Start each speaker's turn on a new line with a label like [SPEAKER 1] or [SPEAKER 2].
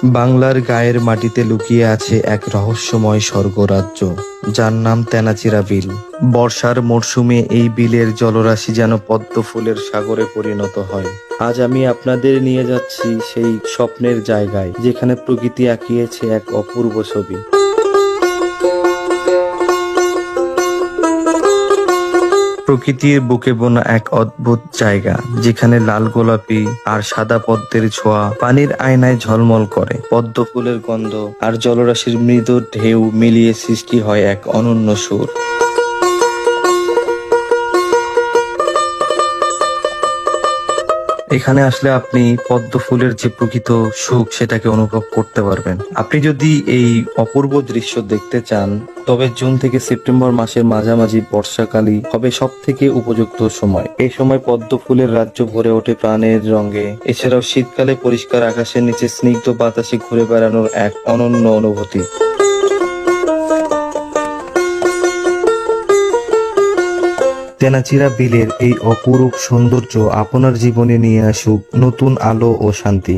[SPEAKER 1] বাংলার গায়ের মাটিতে লুকিয়ে আছে এক রহস্যময় স্বর্গরাজ্য, যার নাম তেনাচিরা বিল। বর্ষার মরশুমে এই বিলের জলরাশি যেন পদ্ম ফুলের সাগরে পরিণত হয়। আজ আমি আপনাদের নিয়ে যাচ্ছি সেই স্বপ্নের জায়গায়, যেখানে প্রকৃতি আঁকিয়েছে এক অপূর্ব ছবি। প্রকৃতির বুকে বোনা এক অদ্ভুত জায়গা, যেখানে লাল গোলাপি আর সাদা পদ্মের ছোঁয়া পানির আয়নায় ঝলমল করে। পদ্ম ফুলের গন্ধ আর জলরাশির মৃদু ঢেউ মিলিয়ে সৃষ্টি হয় এক অনন্য সুর। এখানে আসলে আপনি পদ্ম ফুলের যে প্রকৃত সুখ সেটাকে অনুভব করতে পারবেন। আপনি যদি এই অপূর্ব দৃশ্য দেখতে চান, তবে জুন থেকে সেপ্টেম্বর মাসের মাঝামাঝি বর্ষাকালই হবে সব থেকে উপযুক্ত সময়। এই সময় পদ্ম ফুলের রাজ্য ভরে ওঠে প্রাণের রঙে। এছাড়াও শীতকালে পরিষ্কার আকাশের নিচে স্নিগ্ধ বাতাসে ঘুরে বেড়ানোর এক অনন্য অনুভূতি। তেনাচিরা বিলের এই অপরূপ সৌন্দর্য আপনার জীবনে নিয়ে আসুক নতুন আলো ও শান্তি।